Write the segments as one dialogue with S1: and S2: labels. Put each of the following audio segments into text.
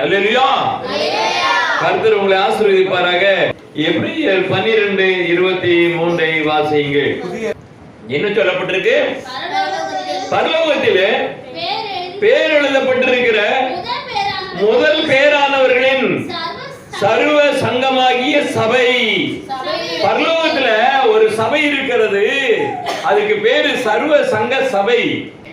S1: அல்லேலூயா. கர்த்தர் உங்களை ஆசீர்வதிப்பாராக. எபிரேயர் 12:23 வாசியுங்கள். என்ன சொல்லப்பட்டிருக்கு? பரலோகத்திலே பேர் எழுதப்பட்டிருக்கிற முதல் பேரானவர்களின் சர்வ சங்கமாகிய சபை. பரலோகத்துல ஒரு சபை இருக்கிறது, அதுக்கு பேரு சர்வ சங்க சபை.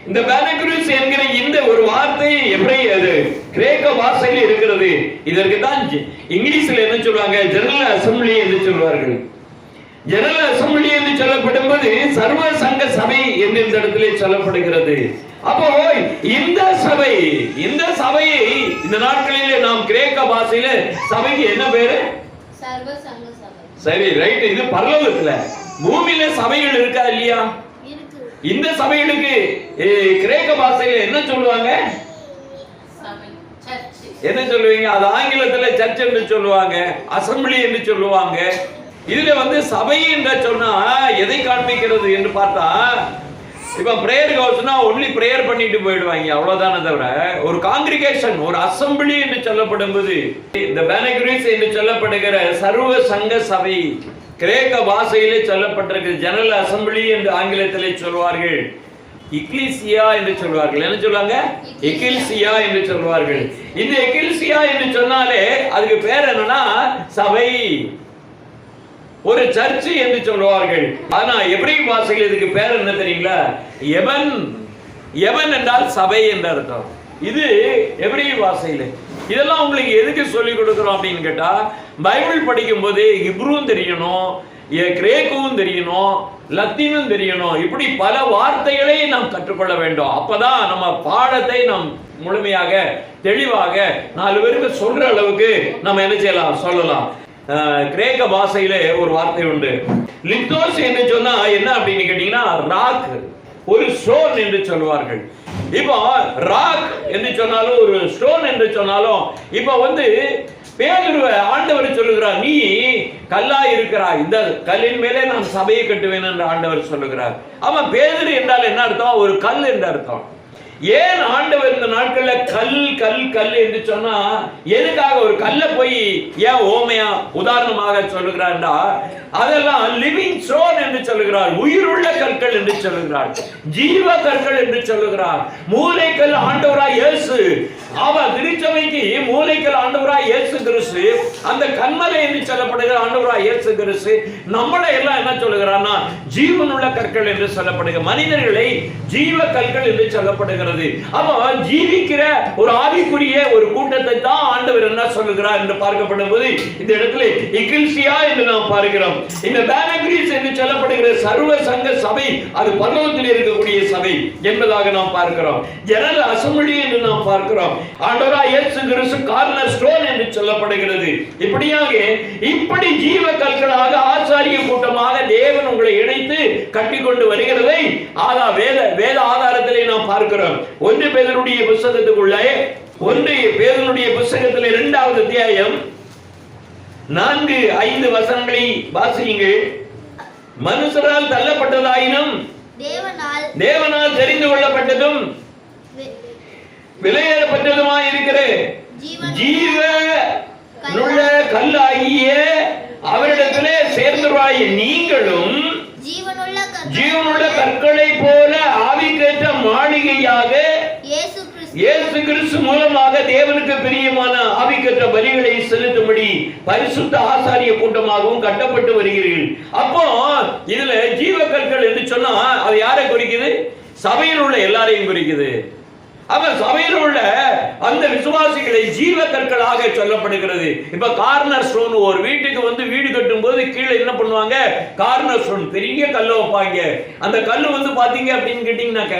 S1: இந்த பேனக்ரூஸ் என்கிற இந்த ஒரு வார்த்தை எபிரேயர் கிரேக்க பாஷையில் இருக்கிறது. இதற்கு தான் இங்கிலீஷ்ல என்ன சொல்வாங்க? ஜெனரல் அசெம்பிளி என்று சொல்வார்கள். ஜெனரல் அசெம்பிளி என்று சொல்லப்படும் போது சர்வ சங்க சபை என்று இந்த இடத்திலே சொல்லப்படுகிறது. அப்போ இந்த சபையை இந்த நாட்களிலே நாம் கிரேக்க பாஷையில சபைக்கு என்ன பேரு?
S2: சர்வ சங்க சபை.
S1: சரி, ரைட். இது பரலோகத்துல. பூமியில சபைகள் இருக்கா இல்லையா? இந்த சபைகளுக்கு கிரேக்க பாஷையில என்ன சொல்லுவாங்க? என்ன சொல்லுவீங்க? அது ஆங்கிலத்துல சர்ச் என்று சொல்லுவாங்க, அசெம்பிளி என்று சொல்லுவாங்க. இதுல சபை என்று சொன்னா எதை காண்பிக்கிறது என்று பார்த்தா, இப்ப பிரேயர் ஹவுஸ்னா ஒன்லி பிரேயர் பண்ணிட்டு போயிடுவாங்க, அவ்வளவுதானே தவிர ஒரு காங்கிரிகேஷன், ஒரு அசெம்பிளி என்று சொல்லப்படும் போது இந்த பேனக்ரூஸ் என்று சொல்லப்படுகிற சர்வ சங்க சபை கிரேக்க பாஷையிலே சொல்லப்பட்டிருக்கு. ஜெனரல் அசெம்பிளி என்று ஆங்கிலத்திலே சொல்வார்கள், எக்லீசியா என்று சொல்வார்கள். என்ன சொல்லுவாங்க? எக்லீசியா என்று சொல்வார்கள். இந்த எக்லீசியா என்று சொன்னாலே அதுக்கு பேர் என்னன்னா சபை, ஒரு சர்ச் என்று சொல்வார்கள். ஆனா எபிரேய பாஷையில் இதுக்கு பேர் என்ன தெரியுங்களா? எபன். எபன் என்றால் சபை என்று அர்த்தம். இது எபிரேய பாஷையில. இதெல்லாம் உங்களுக்கு எதுக்கு சொல்லிக் கொடுக்கிறோம் அப்படின்னு கேட்டா, பைபிள் படிக்கும் போது ஹிப்ரூவும் தெரியணும், கிரேக்கும் தெரியணும், லத்தீனும் தெரியணும். இப்படி பல வார்த்தைகளை நாம் கற்றுக்கொள்ள வேண்டும். அப்பதான் நம்ம பாடத்தை நாம் முழுமையாக தெளிவாக 4 பேருக்கு சொல்ற அளவுக்கு நம்ம என்ன செய்யலாம், சொல்லலாம். கிரேக்க பாஷையில ஒரு வார்த்தை உண்டு, லித்தோஸ் என்று சொன்னா என்ன அப்படின்னு கேட்டீங்கன்னா ராக், ஒரு ஸ்டோன் என்று சொல்வார்கள். இப்போ ராக் என்று சொன்னாலும் ஒரு ஸ்டோன் என்று சொன்னாலும், இப்ப பேதுருவை ஆண்டவர் சொல்லுகிறார், நீ கல்லா இருக்கிறாய், இந்த கல்லின் மேலே நான் சபையை கட்டுவேன் என்று ஆண்டவர் சொல்லுகிறார். அவன் பேதுரு என்றால் என்ன அர்த்தம்? ஒரு கல் என்று அர்த்தம். ஏன் ஆண்டவர் இந்த நாட்கள்ல கல் கல் கல் என்று சொன்னா, எதுக்காக ஒரு கல்ல போய் ஏன் ஓமையா உதாரணமாக சொல்லுகிறார்டா, அதெல்லாம் லிவிங் ஸ்டோன் என்று சொல்லுகிறார், உயிருள்ள கற்கள் என்று சொல்லுகிறார், ஜீவ கற்கள் என்று சொல்லுகிறார். மூலைக்கல் ஆண்டவராய் இயேசு, அவர் திருச்சபைக்கு மூலைக்கல் ஆண்டவராய் இயேசு கிறிஸ்து, அந்த கன்மலை என்று சொல்லப்படுகிற ஆண்டவராய் இயேசு கிறிஸ்து நம்மளை எல்லாம் என்ன சொல்லுகிறார்னா ஜீவனுள்ள கற்கள் என்று சொல்லப்படுகிற, மனிதர்களை ஜீவ கற்கள் என்று சொல்லப்படுகிறது. அப்ப ஜீவிக்கிற ஒரு ஆவிக்குரிய ஒரு கூட்டத்தை தான் ஆண்டவர் என்ன சொல்லுகிறார் என்று பார்க்கப்படும் போது இந்த இடத்துல எக்லீசியா என்று நாம் பார்க்கிறோம். இந்த பேனக்ரூஸ் என்று சொல்லப்படுகிற சர்வ சங்க சபை அது பரலோகத்தில் இருக்கக்கூடிய சபை என்பதாக நாம் பார்க்கிறோம். ஜெனரல் அசெம்பிளி என்று நாம் பார்க்கிறோம். ஆண்டவராய் இயேசு கிறிஸ்து கார்னர் ஸ்டோன் என்று சொல்லப்படுகிறது. இப்படி ஜீவ கற்களாக ஆசாரிய கூட்டமாக தேவன் உங்களை இணைத்து கட்டிக்கொண்டு வருகிறதை வேத ஆதாரத்திலே நாம் பார்க்கிறோம். 1 பேதுருடைய புத்தகத்துக்குள்ளே 1 பேதுருடைய புத்தகத்திலே 2வது அத்தியாயம் 4-5 வசனங்களை வாசியுங்கள். மனுஷரால் தள்ளப்பட்டதாயினும் தேவனால் தெரிந்து கொள்ளப்பட்டதும் விலையேறப்பட்டதுமாய் இருக்கிற ஜீவனுள்ள கல்லாகிய அவரிடத்திலே சேர்ந்தவராகிய நீங்களும் ஜீவனுள்ள கற்களை போல ஆவிக்கேற்ற மாளிகையாக இயேசு கிறிஸ்து மூலமாக தேவனுக்கு பிரியமான ஆவிக்கேற்ற பலிகளை செலுத்தும்படி பரிசுத்த ஆசாரிய கூட்டமாகவும் கட்டப்பட்டு வருகிறீர்கள். அப்போ இதுல ஜீவ கற்கள் என்று சொன்னா அது யாரை குறிக்குது? சபையில் உள்ள எல்லாரையும் குறிக்குது. அவர் சபையில் உள்ள அந்த விசுவாசிகளை ஜீவ கற்களாக சொல்லப்படுகிறது. இப்ப கார்னர் ஸ்டோன், ஒரு வீட்டுக்கு வீடு கட்டும் போது கீழே என்ன பண்ணுவாங்க? கார்னர் ஸ்டோன், பெரிய கல்ல வைப்பாங்க. அந்த கல்லு பாத்தீங்க அப்படின்னு கேட்டீங்கன்னாக்க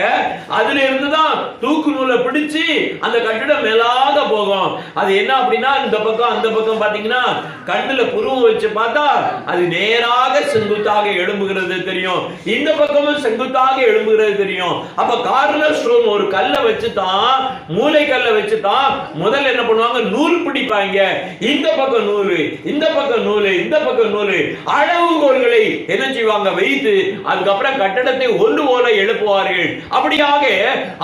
S1: அதுல இருந்துதான் தூக்கு நூலை பிடிச்சு அந்த கட்டிடம் மேலாக போகும். அது என்ன அப்படின்னா இந்த பக்கம் அந்த பக்கம் பாத்தீங்கன்னா கண்ணுல புருவம் வச்சு பார்த்தா அது நேராக செங்குத்தாக எழும்புகிறது தெரியும், இந்த பக்கமும் செங்குத்தாக எழும்புகிறது தெரியும். அப்ப கார்னர் ஸ்டோன் ஒரு கல்லை வச்சு மூளைக்கல்ல வச்சுதான் முதல்ல என்ன பண்ணுவாங்க? நூல் பிடிப்பாங்க. இந்த பக்கம் நூலு, இந்த பக்கம் நூலு, இந்த பக்கம் நூலு, அளவுகோல்களை என்ன செய்வாங்க? வைத்து அதுக்கப்புறம் கட்டடத்தை ஒன்று போல எழுப்புவார்கள். அப்படியாக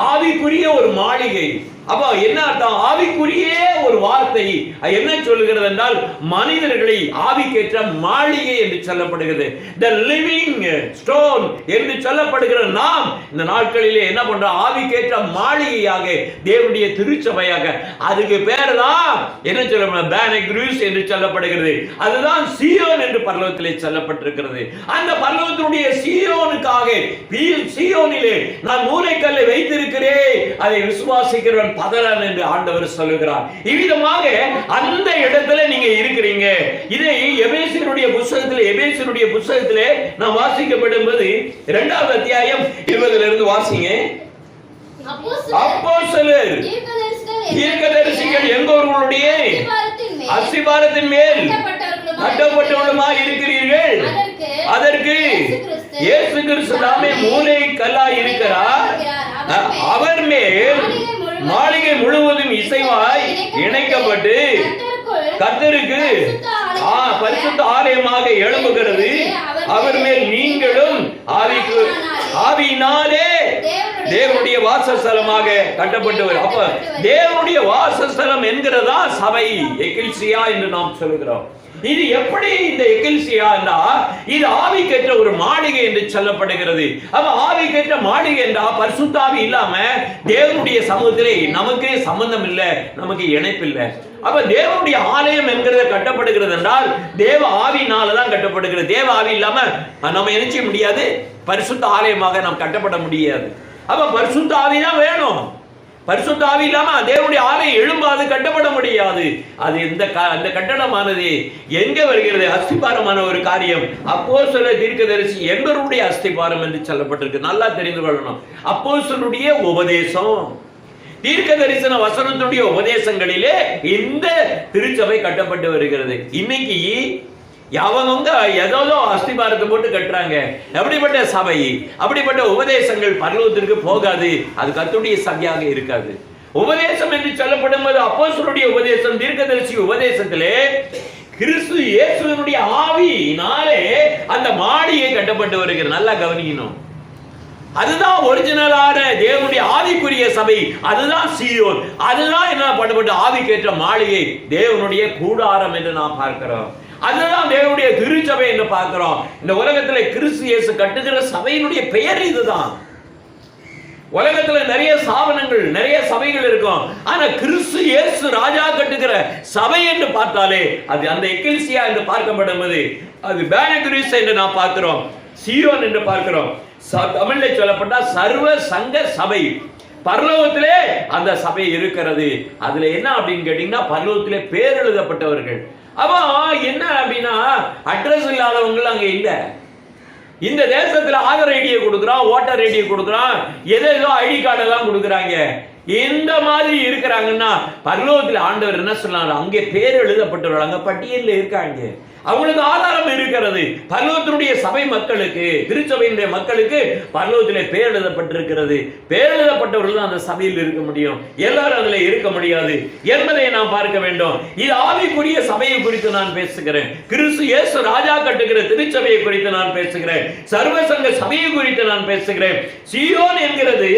S1: ஆவிக்குரிய ஒரு மாளிகை, அப்போ என்ன அர்த்தம்? ஆவிக்குரிய ஒரு வார்த்தை என்ன சொல்லுகிறது என்றால், மனிதர்களை ஆவிக்கேற்ற மாளிகை என்று சொல்லப்படுகிறது. the living stone என்று சொல்லப்படுகிற நாம் இந்த நாட்களிலே என்ன பண்றோம்? ஆவிக்கேற்ற மாளிகையாக, தேவனுடைய திருச்சபையாக. அதுக்கு பேர் தான் என்ன சொல்லப்படுகிறது? பேனக்ரூஸ் என்று சொல்லப்படுகிறது. அதுதான் சீயோன் என்று பரலோகத்திலே சொல்லப்பட்டிருக்கிறது. அந்த பரலோகத்தினுடைய சீயோனுக்காக, சீயோனிலே நான் மூலைக்கல்லை வைத்திருக்கிறேன், அதை விசுவாசிக்கிறவன் பதறான் என்று ஆண்டவர் சொல்லுகிறார். இவ்விதமாக அந்த இடத்துல நீங்க இருக்கிறீங்க. இதை எபேசியருடைய புத்தகத்திலே நாம் வாசிக்கப்படும்போது 2வது அத்தியாயம் 20 இருந்து வாசிங்க. அப்போஸ்தலர் தீர்க்கதரிசிகள் எங்கோர்களுடைய அஸ்திபாரத்தின் மேல் கட்டப்பட்டவர்களுமாய் இருக்கிறீர்கள். அதற்கு இயேசு கிறிஸ்து தாமே மூலை கல்லாய் இருக்கிறார். அவர் மேல் மாளிகை முழுவதும் இசைவாய் இணைக்கப்பட்டு கர்த்தருக்கு பரிசுத்த ஆலயமாக எழும்புகிறது. அவர் மேல் நீங்களும் ஆவியினாலே தேவனுடைய வாசஸ்தலமாக கட்டப்பட்டவர். அப்ப தேவனுடைய வாசஸ்தலம் என்கிறதா சபை, எக்கில்சியா என்று நாம் சொல்லுகிறோம். இது எப்படி இந்த எக்கில்சியா என்றா, இது ஆவிக்கேற்ற ஒரு மாளிகை என்று சொல்லப்படுகிறது. அப்ப ஆவிக்கேற்ற மாளிகை என்றா பரிசுத்த ஆவி இல்லாம தேவனுடைய சமூகத்திலே நமக்கு சம்பந்தம் இல்லை, நமக்கு இணைப்பு இல்லை. அப்ப தேவனுடைய ஆலயம் என்கிறது கட்டப்படுகிறது என்றால் தேவ ஆவியினாலதான் கட்டப்படுகிறது. தேவ ஆவி இல்லாம நம்ம நினைச்ச முடியாது, பரிசுத்த ஆலயமாக நாம் கட்டப்பட முடியாது. அப்ப பரிசுத்த ஆவி தான் வேணும். பரிசுத்த ஆவி இல்லாம தேவனுடைய ஆலயம் எழும்பாது, கட்டப்பட முடியாது. அது அந்த கட்டடமானது எங்க வருகிறது? அஸ்திபாரமான ஒரு காரியம். அப்போஸ்தலர் தீர்க்கதரிசி என்பவருடைய அஸ்திபாரம் என்று சொல்லப்பட்டிருக்கு. நல்லா தெரிந்து கொள்ளணும். அப்போஸ்தலருடைய உபதேசம், தீர்க்க தரிசன வசனத்துடைய உபதேசங்களிலே இந்த திருச்சபை கட்டப்பட்டு வருகிறது. இன்னைக்கு அவங்க ஏதோ அஸ்திபாரத்தை போட்டு கட்டுறாங்க. அப்படிப்பட்ட சபை, அப்படிப்பட்ட உபதேசங்கள் பரலோகத்திற்கு போகாது. அது கர்த்தருடைய சபையாக இருக்காது. உபதேசம் என்று சொல்லப்படும் போது அப்போஸ்தலருடைய உபதேசம், தீர்க்கதரிசி உபதேசத்திலே கிறிஸ்து இயேசுவினுடைய ஆவியினாலே அந்த மாளிகை கட்டப்பட்டு வருகிறது. நல்லா கவனிக்கணும். அதுதான் ஒரிஜினலான தேவனுடைய ஆவிக்குரிய சபை. அதுதான் சீயோன். அதுதான் என்ன பண்ணப்பட்ட ஆவிக்கேற்ற மாளிகை, தேவனுடைய கூடாரம் என்று நாம் பார்க்கிறோம். அதுதான் தேவனுடைய திருச்சபை என்று பார்க்கிறோம். இந்த உலகத்தில் கிறிஸ்து இயேசு கட்டுகிற சபையினுடைய பெயர் இதுதான். உலகத்துல நிறைய ஸ்தாபனங்கள், நிறைய சபைகள் இருக்கும். ஆனா கிறிஸ்து இயேசு ராஜா கட்டுகிற சபை என்று பார்த்தாலே அது அந்த எக்கில்சியா என்று பார்க்கப்படும் போது அது பேனக்ரூஸ் என்று நாம் பார்க்கிறோம், சீயோன் என்று பார்க்கிறோம். தமிழ்ல சொல்லப்பட்ட சர்வ சங்க சபை. பரலோகத்திலே அந்த சபை இருக்கிறது. அதுல என்ன அப்படின்னு கேட்டீங்கன்னா, பரலோகத்திலே பேர் எழுதப்பட்டவர்கள். அப்போ என்ன அப்படின்னா, அட்ரஸ் இல்லாதவங்க அங்க இல்ல. இந்த தேசத்துல ஆதார் ஐடியை கொடுக்குறான், ஓட்டர் ஐடியை கொடுக்குறான், ஏதோ ஐடி கார்டெல்லாம் கொடுக்குறாங்க. இந்த மாதிரி இருக்கிறாங்கன்னா பரலோகத்தில் ஆண்டவர் என்ன சொன்னார்? அங்கே பேர் எழுதப்பட்டவர்கள் அங்க பட்டியலில் இருக்காங்க. அவங்களுக்கு ஆதாரம் இருக்கிறது. பரலோகத்தினுடைய சபை மக்களுக்கு, திருச்சபையினுடைய மக்களுக்கு பரலோகத்திலே பேர் எழுதப்பட்டிருக்கிறது. பேர் எழுதப்பட்டவர்கள் தான் அந்த சபையில் இருக்க முடியும். எல்லாரும் அதுல இருக்க முடியாது என்பதை நாம் பார்க்க வேண்டும். இது ஆவிக்குரிய சபையை குறித்து நான் பேசுகிறேன். கிறிஸ்து இயேசு ராஜா கட்டுகிற திருச்சபையை குறித்து நான் பேசுகிறேன். சர்வசங்க சபையை குறித்து நான் பேசுகிறேன். சீயோன் என்கிறது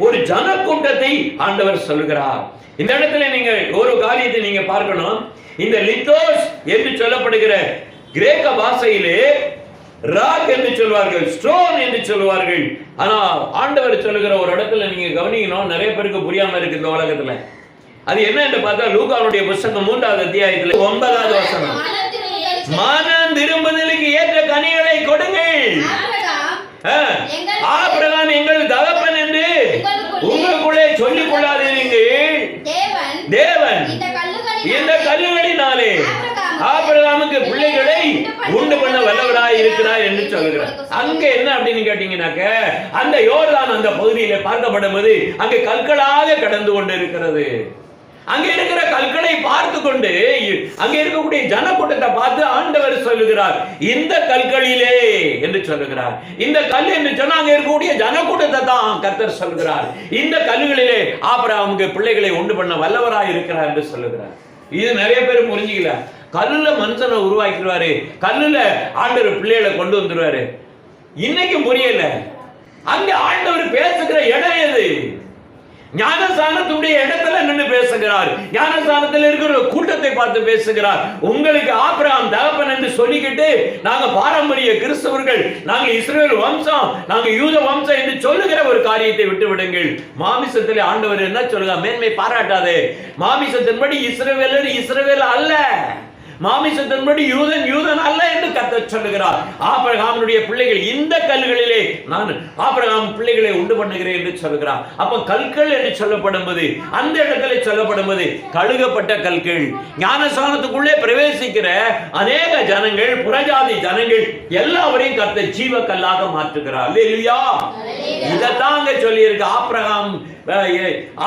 S1: ஒரு ஜனக்கூட்டத்தை ஆண்டவர் சொல்லுகிறார். இந்த இடத்துல நீங்க ஒரு காரியத்தை நீங்க பார்க்கணும். இந்த லித்தோஸ் என்று சொல்லப்படுகிற கிரேக்க பாஷையிலே ராக் என்று சொல்வார்கள், ஸ்டோன் என்று சொல்வார்கள். ஆனா ஆண்டவர் சொல்லுகிற ஒரு இடத்துல நீங்க கவனிக்கணும், நிறைய பேருக்கு புரியாம இருக்கு இந்த உலகத்துல. அது என்ன என்று பார்த்தா, லூக்காவுடைய புத்தகம் 3வது அத்தியாயத்தில் 9வது வசனம், மனம் திரும்புதலுக்கு ஏற்ற கனிகளை கொடுங்கள். ஆபிரகாம் எங்கள் தகப்பன் என்று உங்களுக்குள்ளே சொல்லிக் கொள்ளாதீர்கள். தேவன் இந்த கல்லுகளினாலே ஆபிரகாமுக்கு பிள்ளைகளை உண்டு பண்ண வல்லவராய் இருக்கிறார் என்று சொல்கிறார். அங்க என்ன அப்படின்னு கேட்டீங்கன்னாக்க, அந்த யோர்தான் அந்த பகுதியில பார்க்கப்படும் போது அங்கே கற்களாக கடந்து கொண்டு இருக்கிறது. அங்கே இருக்கிற கற்களை பார்த்து கொண்டு அங்கே இருக்கக்கூடிய ஜனக்கூட்டத்தை பார்த்து ஆண்டவர் சொல்லுகிறார், இந்த கற்களிலே என்று சொல்லுகிறார். இந்த கல் என்று சொன்னா அங்கே இருக்கக்கூடிய ஜனக்கூட்டத்தை தான் கர்த்தர் சொல்லுகிறார். இந்த கல்லுகளிலே ஆபிரகாமுக்கு பிள்ளைகளை உண்டு பண்ண வல்லவராய் இருக்கிறார் என்று சொல்லுகிறார். இது நிறைய பேர் புரிஞ்சுக்கல. கல்லுல மனுஷனை உருவாக்கிடுவாரு, கல்லுல ஆண்டவர் பிள்ளைகளை கொண்டு வந்துருவாரு. இன்னைக்கும் புரியல. அங்க ஆண்டவர் பேசுகிற இடம் எது? ஞானஸ்தானத்துடைய இடத்துல பேசுகிறார். ஞானஸ்நானத்தில் இருக்கிற கூட்டத்தை பார்த்து பேசுகிறார். உங்களுக்கு ஆபிரகாம் தகப்பன் என்று சொல்லிக்கிட்டு நாங்க பாரம்பரிய கிறிஸ்தவர்கள், நாங்க இஸ்ரவேல் வம்சம், நாங்க யூத வம்சம் என்று சொல்லுகிற ஒரு காரியத்தை விட்டு விடுங்கள். மாமிசத்திலே ஆண்டவர் என்ன சொல்லுங்க, மேன்மை பாராட்டாதே. மாமிசத்தின்படி இஸ்ரவேலர் இஸ்ரவேல் அல்ல, மாமிசத்தின்படி யூதன் யூதன் அல்ல என்று கர்த்தர் சொல்லுகிறார். ஆபிரகாமுடைய பிள்ளைகள் இந்த கல்களிலே நான் ஆபிரகாம் பிள்ளைகளை உண்டு பண்ணுகிறேன் என்று சொல்லுகிறார். அப்ப கல்கள் என்று சொல்லப்படும்போது அந்த இடத்துல சொல்லப்படும்போது கழுகப்பட்ட கல்கள். ஞானஸ்நானத்துக்குள்ளே பிரவேசிக்கிற அநேக ஜனங்கள், புறஜாதி ஜனங்கள் எல்லாவரையும் கர்த்தர் ஜீவ கல்லாக மாற்றுகிறார். அல்லேலூயா. இதைத்தான் அங்க சொல்லி இருக்கு.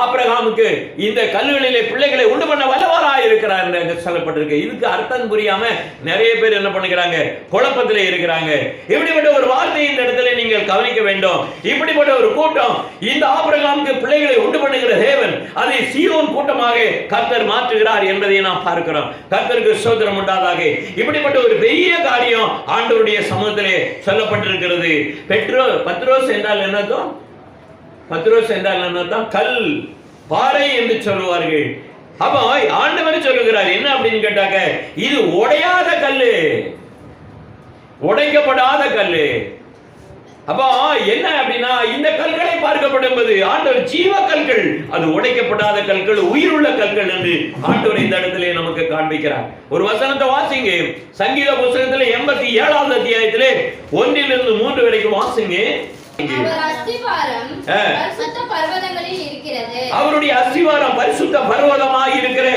S1: ஆபிரகாமுக்கு இந்த கல்லுகளிலே பிள்ளைகளை உண்டு பண்ண வல்லவராய் இருக்கிறார் என்று சொல்லப்பட்டிருக்கு. இதுக்கு அர்த்தம் புரியாம நிறைய பேர் என்ன பண்ணுகிறாங்க, குழப்பத்திலே இருக்கிறாங்க. இப்படிப்பட்ட ஒரு வார்த்தை இந்த இடத்துல நீங்கள் கவனிக்க வேண்டும். இப்படிப்பட்ட ஒரு கூட்டம் இந்த ஆபிரகாமுக்கு பிள்ளைகளை உண்டு பண்ணுகிற தேவன் அதை சீயோன் கூட்டமாக கர்த்தர் மாற்றுகிறார் என்பதை நாம் பார்க்கிறோம். கர்த்தருக்கு ஸ்தோத்திரம் உண்டாதாக. இப்படிப்பட்ட ஒரு பெரிய காரியம் ஆண்டவருடைய சமூகத்திலே சொல்லப்பட்டிருக்கிறது. பத்ரோஸ் என்றால் என்னதும், பத்ரோஸ் என்றால் என்னதான், கல், பாறை என்று சொல்லுவார்கள். அப்ப ஆண்டவர் சொல்லுகிறார் என்ன அப்படின்னு கேட்டாங்க, இது உடையாத கல்லு, உடைக்கப்படாத கல்லு. அப்ப என்ன அப்படின்னா இந்த கல்களை பார்க்கப்படும்போது ஆண்டவர் ஜீவ கல்கள், அது உடைக்கப்படாத கல்கள், உயிருள்ள கல்கள் என்று ஆண்டவர் இந்த இடத்திலே நமக்கு காண்பிக்கிறார். ஒரு வசனத்தை வாசிங்க, சங்கீத புத்தகத்திலே 87வது அத்தியாயத்திலே 1-3 வரைக்கும் வாசிங்க. அவருடைய அஸ்திவாரம் பரிசுத்த பர்வதமாய் இருக்கிற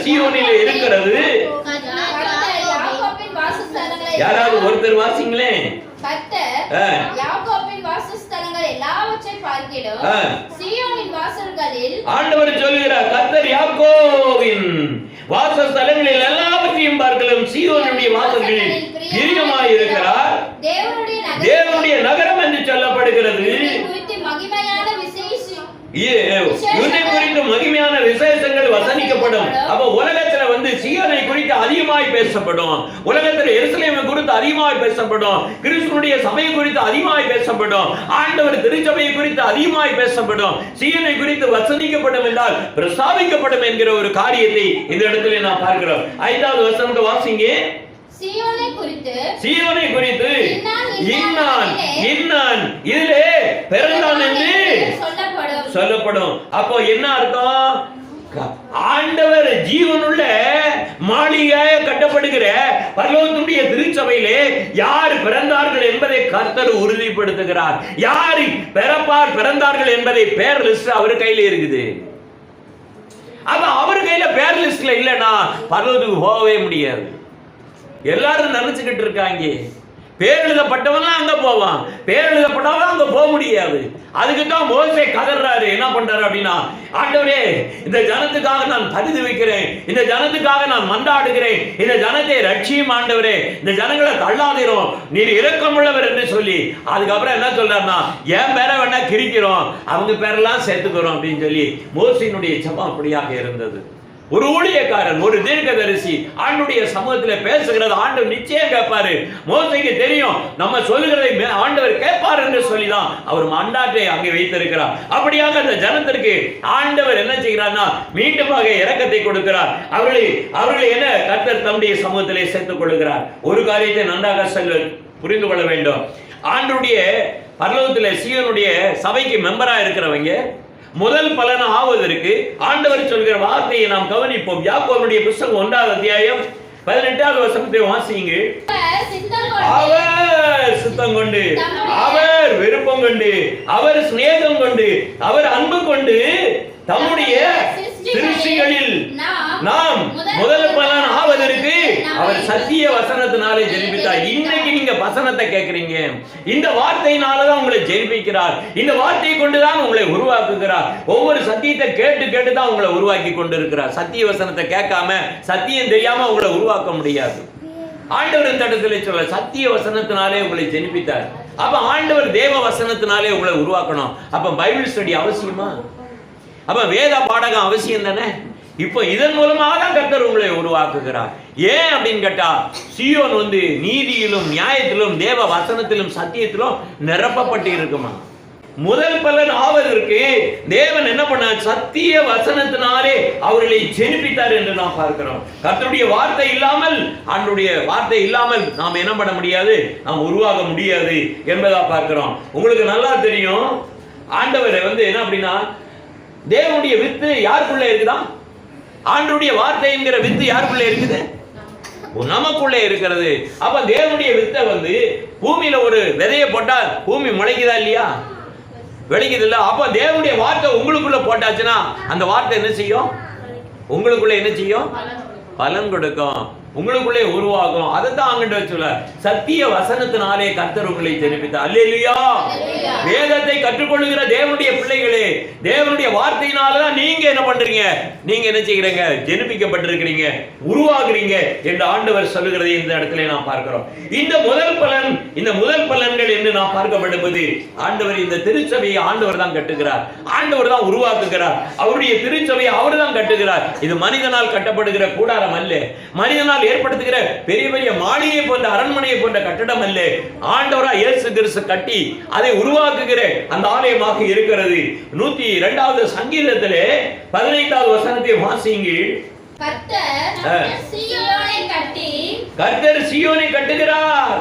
S1: சீயோனிலே இருக்கிறது. யாராவது ஒருத்தர் வாசிங்களே. ஆண்டவர் சொல்லுகிறார், கர்த்தர் யாக்கோபின் வாசஸ்தலங்களில் எல்லாவற்றையும் பார்க்கலாம், சீயோனுடைய வாசல்களில் பிரியமாய் இருக்கிறார். தேவனுடைய நகரம் என்று சொல்லப்படுகிறது. இதை குறித்து மகிமையான விசேஷங்கள் வசனிக்கப்படும். அப்ப உலகத்துல வந்து சீயோனை குறித்து அதிகமாய் பேசப்படும், உலகத்துல எருசலேமை குறித்து அதிகமாய் பேசப்படும், கிறிஸ்துவுடைய சபையை குறித்து அதிகமாய் பேசப்படும், ஆண்டவர் திருச்சபையை குறித்து அதிகமாய் பேசப்படும், சீயோனை குறித்து வசனிக்கப்படும் என்றால் பிரஸ்தாபிக்கப்படும் என்கிற ஒரு காரியத்தை இந்த இடத்துல நான் பார்க்கிறோம். 5வது வசனத்தை வாசிங்க.
S2: சீயோனை குறித்து
S1: இன்னான் இதிலே பிறந்தான் என்று சொல்லப்படும். அப்போ என்ன அர்த்தம்? ஆண்டவர் ஜீவனுள்ள மாளிகையாக கட்டப்படுகிற பரலோகத்துடைய திருச்சபையிலே யார் பிறந்தார்கள் என்பதை கர்த்தர் உறுதிப்படுத்துகிறார். யார் பிறந்தார்கள் என்பதை பேர் லிஸ்ட் அவர் கையில இருக்குது. அப்ப அவர் கையில பேர் லிஸ்ட்ல இல்லைன்னா பரலோகத்துக்கு போகவே முடியாது. எல்லாரும் நினைச்சுக்கிட்டு இருக்காங்க, பேர் எழுதப்பட்டவன் அங்க போவான், பேர் எழுதப்பட்டவன் அங்க போக முடியாது. அதுக்கு தான் மோசே கதறாரு. என்ன பண்றாரு அப்படின்னா, ஆண்டவரே இந்த ஜனத்துக்காக நான் பரிந்து வைக்கிறேன், இந்த ஜனத்துக்காக நான் மன்றாடுகிறேன், இந்த ஜனத்தை ரட்சியும் ஆண்டவரே, இந்த ஜனங்களை தள்ளாதிரும், நீர் இரக்கமுள்ளவர் என்று சொல்லி அதுக்கப்புறம் என்ன சொல்றாருன்னா, என் பேரை வேணா கிரிக்கிறோம், அவங்க பேரெல்லாம் சேர்த்துக்கிறோம் அப்படின்னு சொல்லி மோசேயினுடைய ஜெபம் அப்படியாக இருந்தது. ஒரு ஊழியக்காரன், ஒரு தீர்க்கதரிசி ஆண்டுடைய சமூகத்தில் பேசுகிறது ஆண்டவர் நிச்சயம் கேட்பாரு. மோசேக்கு தெரியும் நம்ம சொல்லுகிறதை ஆண்டவர் கேட்பார் என்று சொல்லிதான் அவர் மண்டாட்டை அங்கே வைத்திருக்கிறார். அப்படியாக அந்த ஜனத்திற்கு ஆண்டவர் என்ன செய்கிறார்னா மீண்டுமாக இரக்கத்தை கொடுக்கிறார். அவர்களை என்ன கர்த்தர் தம்முடைய சமூகத்திலே சேர்த்துக் கொள்கிறார். ஒரு காரியத்தை நன்றாக புரிந்து கொள்ள வேண்டும். ஆண்டுடைய பரலோகத்திலே சீயோனுடைய சபைக்கு மெம்பரா இருக்கிறவங்க முதல் பலன் ஆவதற்கு ஆண்டவர் சொல்கிற வார்த்தையை நாம் கவனிப்போம். யாக்கோபுடைய புத்தகம் 1வது அத்தியாயம் 18வது வசனத்தை வாசிங்க. அவர் சித்தம் கொண்டு, அவர் விருப்பம் கொண்டு, அவர் சிநேகம் கொண்டு, அவர் அன்பு கொண்டு தம்முடைய சிருஷ்டிகளில் நாம் முதல் பலன் ஆவதற்கு அவர் சத்திய வசனத்தினாலே ஜெனிப்பித்தார். இன்னைக்கு நீங்க வசனத்தை கேட்கிறீங்க, இந்த வார்த்தையினாலதான் உங்களை ஜெனிப்பிக்கிறார். இந்த வார்த்தையை கொண்டுதான் உங்களை உருவாக்குகிறார். ஒவ்வொரு சத்தியத்தை கேட்டு கேட்டுதான் உங்களை உருவாக்கி கொண்டிருக்கிறார். சத்திய வசனத்தை கேட்காம சத்தியம் தெரியாம உங்களை உருவாக்க முடியாது. ஆண்டவர் இந்த இடத்துல சொல்ல சத்திய வசனத்தினாலே உங்களை ஜெனிப்பித்தார். அப்ப ஆண்டவர் தேவ வசனத்தினாலே உங்களை உருவாக்கணும். அப்ப பைபிள் ஸ்டடி அவசியமா? அப்ப வேத பாடகம் அவசியம் தானே? இப்போ இதன் மூலமாக தான் கர்த்தர் உங்களை உருவாக்குகிறார். ஏன் அப்படின்னு கேட்டா, சீயோன் வந்து நீதியிலும் நியாயத்திலும் தேவ வசனத்திலும் சத்தியத்திலும் நிரப்பப்பட்டு இருக்குமா. முதல் பலன் ஆவதற்கு தேவன் என்ன பண்ணார்? சத்திய வசனத்தினாலே அவர்களை ஜெனிப்பித்தார் என்று நாம் பார்க்கிறோம். கர்த்தருடைய வார்த்தை இல்லாமல், ஆண்டவருடைய வார்த்தை இல்லாமல் நாம் என்ன பண்ண முடியாது? நாம் உருவாக முடியாது என்பதா பார்க்கிறோம். உங்களுக்கு நல்லா தெரியும், ஆண்டவர் என்ன அப்படின்னா, தேவனுடைய வித்து யாருக்குள்ள இருக்குதா? ஆண்டவருடைய வார்த்தை என்கிற வித்து யாருக்குள்ள இருக்குது? நமக்குள்ளே இருக்கிறது. அப்ப தேவனுடைய வித்தை பூமியில ஒரு விதையை போட்டா பூமி முளைக்குதா இல்லையா? விளைக்குது இல்ல? அப்ப தேவனுடைய வார்த்தை உங்களுக்குள்ள போட்டாச்சுன்னா அந்த வார்த்தை என்ன செய்யும்? உங்களுக்குள்ள என்ன செய்யும்? பலன் கொடுக்கும், உங்களுக்குள்ளே உருவாகும். அதைத்தான் அங்கிட்ட சொல்ல, சத்திய வசனத்தினாலே கர்த்தர் உங்களை ஜெனிப்பித்தார். அல்லேலூயா. வேதத்தை கற்றுக்கொள்ளுகிற தேவனுடைய பிள்ளைகளே, தேவனுடைய வார்த்தையினாலதான் நீங்க என்ன பண்றீங்க? நீங்க என்ன செய்கிறீங்க? ஜெனிப்பிக்கப்பட்டிருக்கிறீங்க, உருவாகுறீங்க என்று ஆண்டவர் சொல்லுகிறதை இந்த இடத்துல நாம் பார்க்கிறோம். இந்த முதல் பலன்கள் என்று நாம் பார்க்கப்படுவது, ஆண்டவர் இந்த திருச்சபையை ஆண்டவர் தான் கட்டுகிறார், ஆண்டவர் தான் உருவாக்குகிறார். அவருடைய திருச்சபையை அவர் தான் கட்டுகிறார். இது மனிதனால் கட்டப்படுகிற கூடாரம் அல்ல, மனிதனால் ஏற்படுத்துகிற பெரிய பெரிய மாளிகை போன்ற அரண்மனையை போன்ற கட்டடம் அல்ல. ஆண்டவராய் இயேசு கிறிஸ்து கட்டி அதை உருவாக்குகிற அந்த ஆலயமாக இருக்கிறது. 102வது சங்கீதத்திலே 15வது வசனத்தை வாசியுங்கள்.
S2: கர்த்தர்
S1: சீயோனை கட்டுகிறார்,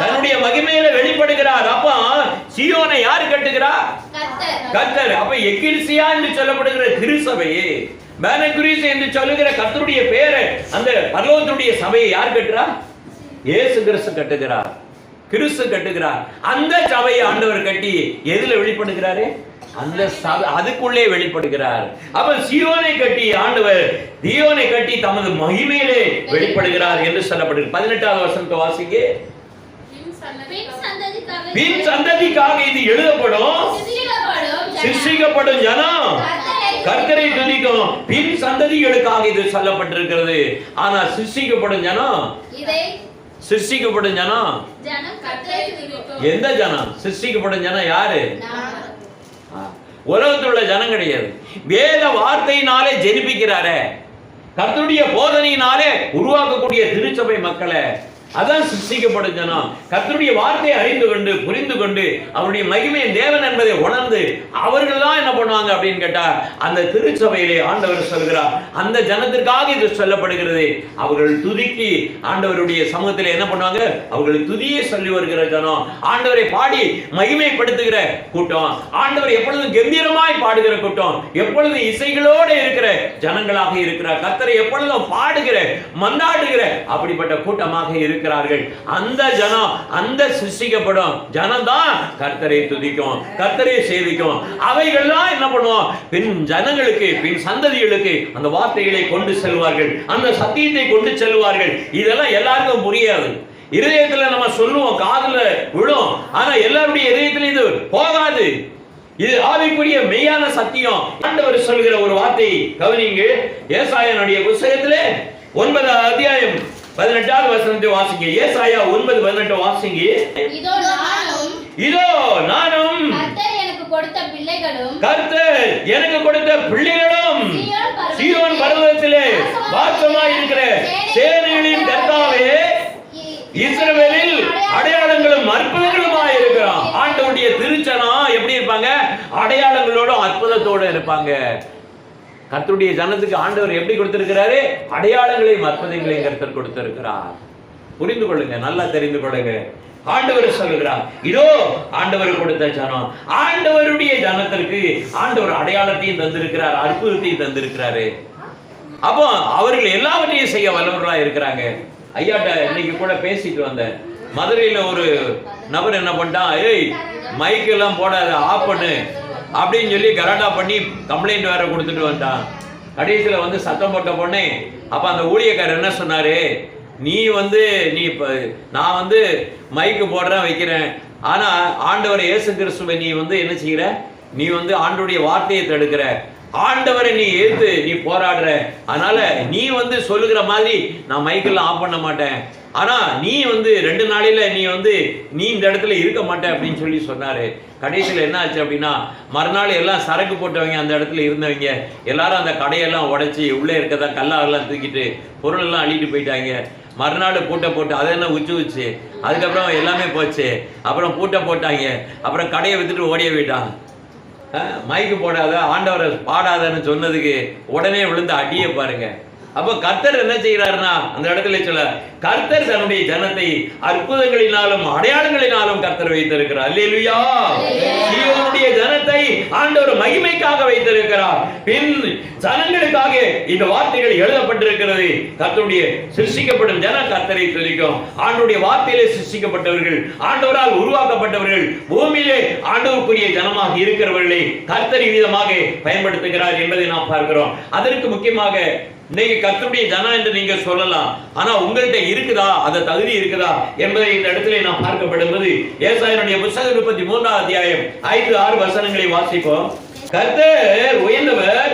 S1: தன்னுடைய மகிமையில வெளிப்படுகிறார். அப்ப சீயோனை யாரு கட்டுகிறார்? கர்த்தர். அப்ப எக்கில்சியா என்று சொல்லப்படுகிற திருச்சபையே, மேனகுரிஸ் என்று சொல்லுகிற கர்த்தருடைய பேரை, அந்த பரலோகத்துடைய சபையை யார் கட்டுறா? இயேசு கிறிஸ்து கட்டுகிறார், கிறிஸ்து கட்டுகிறார். அந்த சபையை ஆண்டவர் கட்டி எதுல வெளிப்படுகிறாரு? அந்த சபை அதுக்குள்ளே வெளிப்படுகிறார். அப்ப சீயோனை கட்டி ஆண்டவர் தீயோனை கட்டி தமது மகிமையிலே வெளிப்படுகிறார் என்று சொல்லப்படுகிறது. 18வது வசனத்தை வாசிங்க. பின் சந்ததிக்காக இது எழுதப்படும், சிருஷ்டிக்கப்படும் ஜனம் கர்த்தரை துதிக்கும். பின் சந்ததிகளுக்காக இது சொல்லப்பட்டிருக்கிறது. ஆனா சிருஷ்டிக்கப்படும் ஜனம், சிருஷ்டிக்கப்படும் ஜனம் எந்த ஜனம்? சிருஷ்டிக்கப்படும் ஜனம் யாரு? உலகத்தில் உள்ள ஜனம் கிடையாது. வேத வார்த்தையினாலே ஜெனிப்பிக்கிறாரே, கர்த்தருடைய போதனையினாலே உருவாக்கக்கூடிய திருச்சபை மக்களை, அதான் சிருஷ்டிக்கப்படும் ஜனம். கர்த்தருடைய வார்த்தையை அறிந்து கொண்டு புரிந்து கொண்டு அவருடைய மகிமை தேவன் என்பதை உணர்ந்து அவர்கள் தான் என்ன பண்ணுவாங்க அப்படின்னு கேட்டா, அந்த திருச்சபையிலே ஆண்டவர் சொல்கிறார், அந்த ஜனத்திற்காக இது சொல்லப்படுகிறது. அவர்கள் துதிக்கு ஆண்டவருடைய சமூகத்தில் என்ன பண்ணுவாங்க? அவர்கள் துதியை சொல்லி வருகிற ஜனம், ஆண்டவரை பாடி மகிமைப்படுத்துகிற கூட்டம், ஆண்டவர் எப்பொழுதும் கம்பீரமாய் பாடுகிற கூட்டம், எப்பொழுதும் இசைகளோடு இருக்கிற ஜனங்களாக இருக்கிறார். கர்த்தரை எப்பொழுதும் பாடுகிற மன்றாடுகிற அப்படிப்பட்ட கூட்டமாக இருக்கிறார்கள். அந்த ஜனம், அந்த சிருஷ்டிக்கப்படும் ஜனம் தான் கர்த்தரை துதிக்கும், கர்த்தரை சேவிக்கும். அவைகள் தான் என்ன பண்ணுவோம்? பின் ஜனங்களுக்கு, பின் சந்ததிகளுக்கு அந்த வார்த்தைகளை கொண்டு செல்வார்கள், அந்த சத்தியத்தை கொண்டு செல்வார்கள். இதெல்லாம் எல்லாருக்கும் புரியாது. இதயத்துல நம்ம சொல்லுவோம், காதுல விழும், ஆனா எல்லாருடைய இதயத்துல இது போகாது. இது ஆவிக்குரிய மெய்யான சத்தியம். ஆண்டவர் சொல்கிற ஒரு வார்த்தை கவனிங்க. ஏசாயாவுடைய புத்தகத்திலே 9வது அத்தியாயம் 18வது வசனத்தை வாசிங்க. ஏசாயா 9:18 வாசிங்க. இதோ நானும் கர்த்தர் எனக்கு கொடுத்த பிள்ளைகளும் சீயோன் பர்வதத்திலே வாசமாய் இருக்கிற சேனைகளின் கர்த்தாவே, இஸ்ரவேலில் அடையாளங்களும் அற்புதங்களுமாய் இருக்கிறான். ஆண்டவருடைய திருச்சனம் எப்படி இருப்பாங்க? அடையாளங்களோடும் அற்புதத்தோடு இருப்பாங்க. கர்த்தருடைய ஜனத்துக்கு ஆண்டவர் எப்படி கொடுத்திருக்கிறாரு? அடையாளங்களையும் அற்புதங்களையும் கர்த்தர் கொடுத்திருக்கிறார். புரிந்து கொள்ளுங்க, நல்லா தெரிந்து கொள்ளுங்க. ஆண்டவர் சொல்லுகிறார், இதோ ஆண்டவர் கொடுத்த ஜனம், ஆண்டவருடைய ஜனத்திற்கு ஆண்டவர் அடையாளத்தையும் தந்திருக்கிறார், அற்புதத்தையும் தந்திருக்கிறாரு. அப்போ அவர்கள் எல்லாவற்றையும் செய்ய வல்லவர்களா இருக்கிறாங்க. ஐயாட்ட இன்னைக்கு கூட பேசிட்டு வந்தேன். மதுரையில ஒரு நபர் என்ன பண்ணிட்டான், ஏய் மைக்கெல்லாம் போடாத, ஆஃப் பண்ணு அப்படின்னு சொல்லி கராட்டா பண்ணி கம்ப்ளைண்ட் வேற கொடுத்துட்டு வந்துட்டான். கடைசியில் சத்தம் போட்ட பொண்ணே. அப்ப அந்த ஊழியக்காரர் என்ன சொன்னாரு, நீ நான் மைக்கு போடுறேன் வைக்கிறேன், ஆனா ஆண்டவர் இயேசு கிறிஸ்துவை நீ என்ன செய்கிற? நீ ஆண்டவருடைய வார்த்தையை தடுக்கிற, ஆண்டவரை நீ ஏத்து நீ போராடுற. அதனால நீ சொல்லுகிற மாதிரி நான் மைக்கெல்லாம் ஆஃப் பண்ண மாட்டேன், ஆனா நீ 2 நாளையில நீ இந்த இடத்துல இருக்க மாட்டேன் அப்படின்னு சொல்லி சொன்னாரு. கடைசியில் என்ன ஆச்சு அப்படின்னா, மறுநாள் எல்லாம் சரக்கு போட்டவங்க, அந்த இடத்துல இருந்தவங்க எல்லாரும் அந்த கடையெல்லாம் உடைச்சி உள்ளே இருக்கதான் கல்லாகலாம் தூக்கிட்டு பொருளெல்லாம் அள்ளிட்டு போயிட்டாங்க. மறுநாள் பூட்டை போட்டு அதை என்ன உச்சு அதுக்கப்புறம் எல்லாமே போச்சு. அப்புறம் பூட்டை போட்டாங்க. அப்புறம் கடையை வித்துட்டு ஓடிய போயிட்டான். மைக்கு போடாத, ஆண்டவரை பாடாதன்னு சொன்னதுக்கு உடனே விழுந்த அடியை பாருங்க. அப்போ கர்த்தர் என்ன செய்யறாருன்னா அந்த இடத்துல சொல்ல, கர்த்தர் தன்னுடைய ஜனத்தை அற்புதங்களினாலும் அடையாளங்களினாலும் கர்த்தர் வைத்திருக்கிறார். அல்லேலூயா. சீயோனுடைய ஜனத்தை ஆண்டவர் மகிமைக்காக வைத்திருக்கிறார். பின் ஜனங்களுக்காக இந்த வார்த்தைகள் எழுதப்பட்டிருக்கிறது. கர்த்தருடைய சிருஷ்டிக்கப்படும் ஜனம் கர்த்தரை துதிக்கும். ஆண்டவருடைய வார்த்தையிலே சிருஷ்டிக்கப்பட்டவர்கள், ஆண்டவரால் உருவாக்கப்பட்டவர்கள், பூமியிலே ஆண்டவருக்குரிய ஜனமாக இருக்கிறவர்களை கர்த்தர் விதமாக பயன்படுத்துகிறார் என்பதை நாம் பார்க்கிறோம். அதற்கு முக்கியமாக இன்னைக்கு கர்த்தருடைய ஜனம் என்று நீங்க சொல்லலாம், ஆனா உங்கள்கிட்ட இருக்குதா, அந்த தகுதி இருக்குதா என்பதை இந்த இடத்துல நாம் பார்க்கப்படும்போது ஏசாயாவுடைய புத்தகம் 33ஆம் அத்தியாயம் 5-6 வசனங்களை வாசிப்போம். கர்த்தர் உயர்ந்தவர்,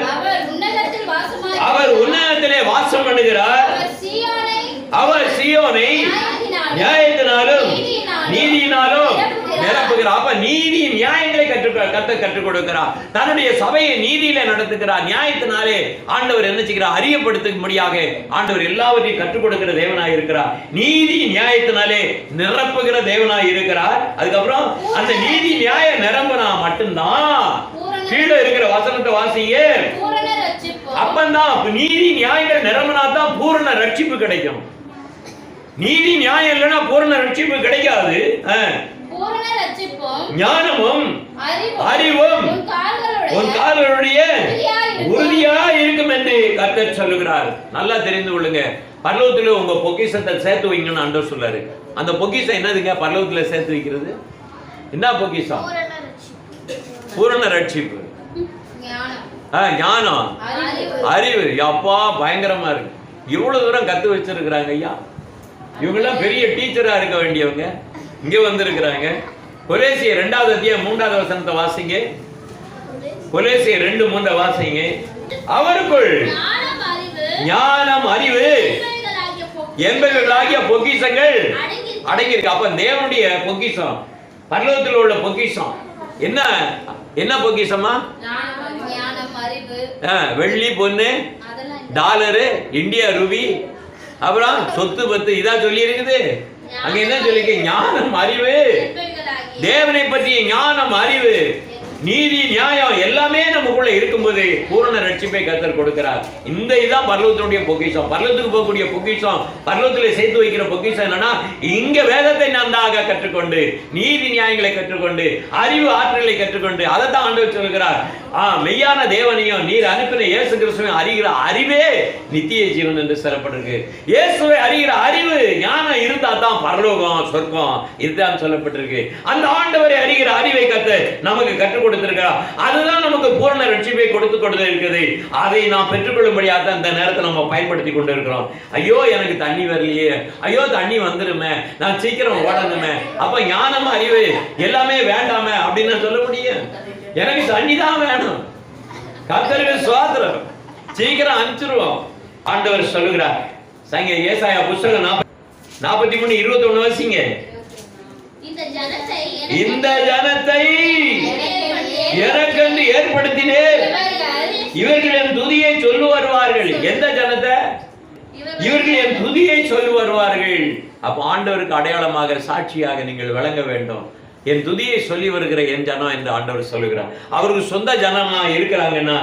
S1: அவர் உன்னதத்திலே வாசம் பண்ணுகிறார். அவர் சீயோனை நியாயத்தினாலும் நீதியினாலும் நிரப்புகிறார். அப்ப நீதி நியாயங்களை கற்றுக் கொடுக்கிறார். தன்னுடைய சபையை நீதியில நடத்துகிறார். நியாயத்தினாலே ஆண்டவர் என்ன செய்கிறார், அறியப்படுத்தும்படியாக ஆண்டவர் எல்லாவற்றையும் கற்றுக் கொடுக்கிற தேவனாய் இருக்கிறார். நீதி நியாயத்தினாலே நிரப்புகிற தேவனாய் இருக்கிறார். அதுக்கப்புறம் அந்த நீதி நியாய நிரம்பினா மட்டும்தான், கீழே இருக்கிற வசனத்தை வாசிங்க, அப்பந்தான் நீதி நியாயங்கள் நிரம்பினா தான் பூரண ரட்சிப்பு கிடைக்கும். நீதி நியாயம் இல்லைன்னா பூரண ரட்சிப்பு கிடைக்காது. ஞானமும் அறிவும் உன் கால்களுடைய உறுதியா இருக்கும் என்று கர்த்தர் சொல்லுகிறார். நல்லா தெரிந்து கொள்ளுங்க. பரலோகத்துல உங்க பொக்கிஷத்தை சேர்த்து வைங்கன்னு ஆண்டவர் சொல்றாரு. அந்த பொக்கிஷம் என்னதுங்க? பரலோகத்துல சேர்த்து வைக்கிறது என்ன பொக்கிஷம்? பூரண ரட்சிப்பு, ஞானம், அறிவு. அப்பா பயங்கரமா இருக்கு. இவ்வளவு தூரம் கத்து வச்சிருக்கிறாங்க ஐயா. இவங்கெல்லாம் பெரிய டீச்சரா இருக்க வேண்டியவங்க இங்க வந்திருக்கிறாங்க. கொலேசியர் 2ஆம் அத்தியாயம் 3ஆவது வசனத்தை வாசிங்க. கொலேசியர் 2:3 வாசிங்க. அவருக்குள் ஞானம், அறிவு என்பவைகளாகிய பொக்கிஷங்கள் அடங்கியிருக்கு. அப்ப தேவனுடைய பொக்கிஷம், பரலோகத்தில் உள்ள பொக்கிஷம் என்ன? என்ன பொக்கிஷமா? வெள்ளி, பொண்ணு, டாலரு, இந்தியா ரூபி, அப்புறம் சொத்து பத்து, இதா சொல்லி இருக்குது. அங்க என்ன சொல்லிருக்கு? ஞானம், அறிவு, தேவனை பற்றிய ஞானம், அறிவு, நீதி, நியாயம் எல்லாமே நமக்குள்ள இருக்கும்போது பூரண ரட்சிப்பை கர்த்தர் கொடுக்கிறார். இந்த இதுதான் பரலோகத்தினுடைய பொக்கிஷம். பரலோகத்துக்கு போகக்கூடிய பொக்கிஷம், பரலோகத்தில் சேர்த்து வைக்கிற பொக்கிஷம் என்னன்னா, இங்க வேதத்தை நன்றாக கற்றுக்கொண்டு, நீதி நியாயங்களை கற்றுக்கொண்டு, அறிவு ஆற்றலை கற்றுக்கொண்டு, அதை தான் ஆண்டவர் சொல்கிறார். மெய்யான தேவனையும் நீர் அனுப்பின இயேசு கிறிஸ்துவை அறிகிற அறிவே நித்திய ஜீவன் என்று சொல்லப்பட்டிருக்கு. இயேசுவை அறிகிற அறிவு, ஞானம் இருந்தா தான் பரலோகம், சொர்க்கம் இதுதான் சொல்லப்பட்டிருக்கு. அந்த ஆண்டவரை அறிகிற அறிவை கர்த்தர் நமக்கு கற்றுக் கொடுத்திருக்கிறார். அதுதான் நமக்கு பூரண ரட்சிப்பை கொடுத்து கொண்டு இருக்குது. அதை நாம் பெற்றுக்கொள்ளும்படியாக தான் இந்த நேரத்தை நம்ம பயன்படுத்தி கொண்டு இருக்கிறோம். ஐயோ எனக்கு தண்ணி வரலையே, ஐயோ தண்ணி வந்துருமே, நான் சீக்கிரம் ஓடணுமே, அப்ப ஞானம், அறிவு எல்லாமே வேண்டாமே அப்படின்னு சொல்ல முடியும். எனக்கு தண்ணி தான் வேணும். கர்த்தருக்கு ஸ்தோத்திரம், சீக்கிரம் அனுப்பிச்சிருவோம் ஆண்டவர் சொல்லுகிறார். சங்க ஏசாயா புத்தகம் 43:21 வாசிங்க. இந்த ஜனத்தை எனக்கென்று ஏற்படுத்தினேன், இவர்கள் என் துதியை சொல்லி வருவார்கள். எந்த ஜனத்தை? இவர்கள் என் துதியை சொல்லி வருவார்கள். அப்ப ஆண்டவருக்கு அடையாளமாக, சாட்சியாக நீங்கள் விளங்க வேண்டும். என் துதியை சொல்லி வருகிற என் ஜனம் என்று ஆண்டவர் சொல்லுகிறார். அவருக்கு சொந்த ஜனமா இருக்கிறாங்கன்னா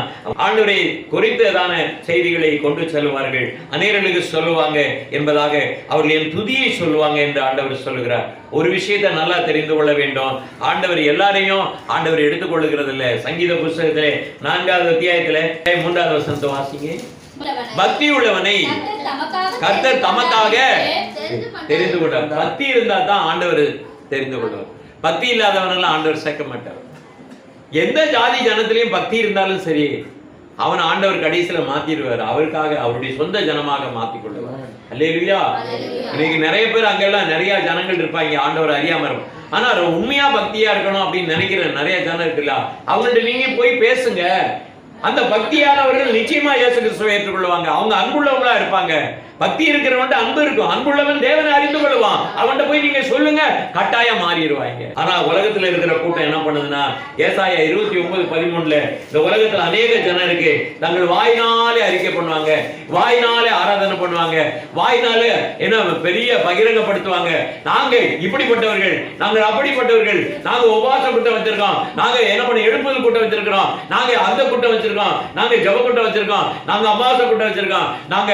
S1: ஆண்டவரை குறித்ததான செய்திகளை கொண்டு செல்வார்கள், அநேகர்களுக்கு சொல்லுவாங்க என்பதாக அவர்கள் என் துதியை சொல்லுவாங்க என்று ஆண்டவர் சொல்லுகிறார். ஒரு விஷயத்தை நல்லா தெரிந்து கொள்ள வேண்டும். ஆண்டவர் எல்லாரையும் ஆண்டவர் எடுத்துக்கொள்ளுகிறது இல்லை. சங்கீத புத்தகத்திலே 4ஆவது அத்தியாயத்திலே 3ஆவது வசனத்தை வாசிங்க. பக்தி உள்ளவனை கர்த்தர் தமக்காக தெரிந்து கொண்டார். பக்தி இருந்தா தான் ஆண்டவர் தெரிந்து கொள்வார். பக்தி இல்லாதவனெல்லாம் ஆண்டவர் சேர்க்க மாட்டார். எந்த ஜாதி ஜனத்திலையும் பக்தி இருந்தாலும் சரி, அவன் ஆண்டவர் கடைசியில மாத்திடுவார். அவருக்காக அவருடைய சொந்த ஜனமாக மாத்தி கொள்ளுவார். அல்லேலூயா. இன்னைக்கு நிறைய பேர் அங்கெல்லாம் நிறைய ஜனங்கள் இருப்பாங்க, ஆண்டவர் அறியாம இருக்கும். ஆனா உண்மையா பக்தியா இருக்கணும் அப்படின்னு நினைக்கிற நிறைய ஜனம் இருக்குல்ல, அவங்கள்ட்ட நீங்க போய் பேசுங்க. அந்த பக்தியானவர்கள் நிச்சயமா இயேசு கிறிஸ்துவை ஏற்றுக்கொள்வாங்க. அவங்க அன்புள்ளவங்களா இருப்பாங்க. பக்தி இருக்கிறவன் அன்பு இருக்கும். அன்புள்ளவன் தேவனை அறிந்து கொள்வான். அவன்கிட்ட போய் நீங்க சொல்லுங்க, கட்டாயம் மாறிடுவாங்க. ஆனா உலகத்துல இருக்கிற கூட்டம் என்ன பண்ணுதுன்னா, ஏசாயா 29:13 இந்த உலகத்துல அநேக ஜனம் இருக்கு, தங்கள் வாயினாலே அறிக்கை பண்ணுவாங்க, வாயினாலே ஆராதனை பண்ணுவாங்க, வாயினாலே என்ன பெரிய பகிரங்கப்படுத்துவாங்க. நாங்க இப்படிப்பட்டவர்கள், நாங்கள் அப்படிப்பட்டவர்கள், நாங்க உபவாச கூட்டம் வச்சிருக்கோம், நாங்க என்ன பண்ண எழுப்புதல் கூட்டம் வச்சிருக்கிறோம், நாங்க அந்த கூட்டம் வச்சிருக்கோம், நாங்க ஜெப கூட்டம் வச்சிருக்கோம், நாங்க அமாவாசை கூட்டம் வச்சிருக்கோம், நாங்க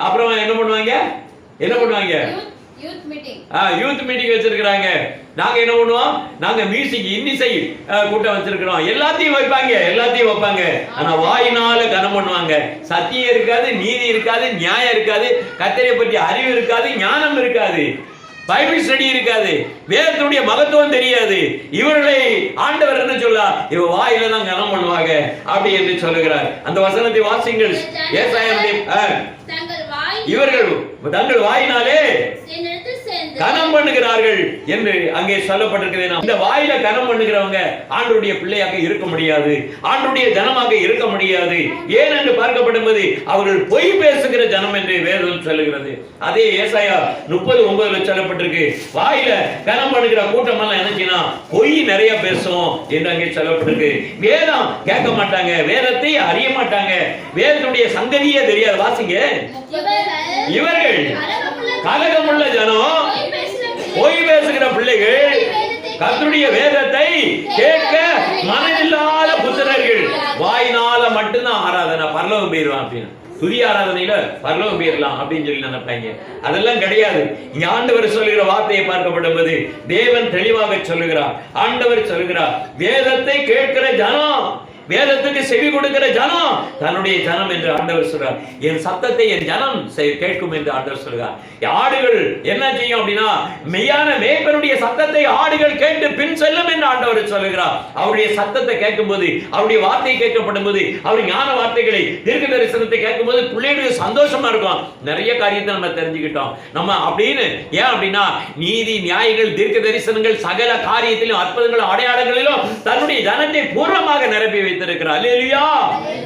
S1: அப்புறம் என்ன பண்ணுவாங்க யூத் மீட்டிங் வச்சிருக்காங்க. நாங்க என்ன பண்ணுவோம், நாங்க மியூசிக் இன்னிசை கூட்டம் வச்சிருக்கிறோம், எல்லாத்தையும் வைப்பாங்க. ஆனா வாயினால கனம் பண்ணுவாங்க. சத்தியம் இருக்காது, நீதி இருக்காது, நியாயம் இருக்காது, கர்த்தரை பற்றி அறிவு இருக்காது, ஞானம் இருக்காது, பைபிள் ஸ்டடி இருக்காது, வேதத்துடைய மகத்துவம் தெரியாது. இவர்களை ஆண்டவர் என்ன சொல்ல, இவ வாயில தான் கனம் பண்ணுவாங்க அப்படி என்று சொல்லுகிறார். அந்த வசனத்தை வாசிங்கள். ஏசாயாவுடைய இவர்கள் தங்கள் வாயினாலே கனம் பண்ணுகிறார்கள் என்று அங்கே சொல்லப்பட்டிருக்கிறது. இந்த வாயில கனம் பண்ணுகிறவங்க ஆண்டவருடைய பிள்ளையாக இருக்க முடியாது, ஆண்டவருடைய ஜனமாக இருக்க முடியாது. ஏன் என்று பார்க்கப்படும்போது அவர்கள் பொய் பேசுகிற ஜனம் என்று வேதம் சொல்லுகிறது. அதே ஏசாயா 30:9 சொல்லப்பட்டிருக்கு, வாயில கனம் பண்ணுகிற கூட்டம் எல்லாம் என்னச்சுன்னா பொய் நிறைய பேசும் என்று அங்கே சொல்லப்பட்டிருக்கு. வேதம் கேட்க மாட்டாங்க, வேதத்தை அறிய மாட்டாங்க, வேதத்துடைய சங்கதியே தெரியாது. வாசிங்க, இவர்கள் கலகமுள்ள ஜனம், பொய் பேசுகிற பிள்ளைகள், கர்த்தருடைய வேதத்தை கேட்க மனதில்லாத புத்திரர்கள், வாயினால மட்டும்தான் ஆராதனை, பரலோகம் போயிடுவான் அப்படின்னு, துதி ஆராதனையில பரலோகம் போயிடலாம் அப்படின்னு சொல்லி நினைப்பாங்க. அதெல்லாம் கிடையாது. இங்க ஆண்டவர் சொல்லுகிற வார்த்தையை பார்க்கப்படும்போது தேவன் தெளிவாக சொல்லுகிறார். ஆண்டவர் சொல்லுகிறார், வேதத்தை கேட்கிற ஜனம், வேதத்துக்கு செவி கொடுக்கிற ஜனம் தன்னுடைய ஜனம் என்று ஆண்டவர் சொல்றார். என் சத்தத்தை என் ஜனம் கேட்கும் என்று ஆண்டவர் சொல்றார். ஆடுகள் என்ன செய்யும் அப்படின்னா, மெய்யான மேய்ப்பனுடைய சத்தத்தை ஆடுகள் கேட்டு பின் செல்லும் என்று ஆண்டவர் சொல்லுகிறார். அவருடைய சத்தத்தை கேட்கும் போது, அவருடைய வார்த்தையை கேட்கப்படும் போது, அவருடைய ஞான வார்த்தைகளை, தீர்க்க தரிசனத்தை கேட்கும் போது பிள்ளைகளுக்கு சந்தோஷமா இருக்கும். நிறைய காரியத்தை நம்ம தெரிஞ்சுக்கிட்டோம் நம்ம அப்படின்னு. ஏன் அப்படின்னா, நீதி நியாயங்கள் தீர்க்க தரிசனங்கள் சகல காரியத்திலும் அற்புதங்களும் அடையாளங்களிலும் தன்னுடைய ஜனத்தை பூர்ணமாக நிரப்பி வைத்திருக்கிறார். அல்லேலூயா.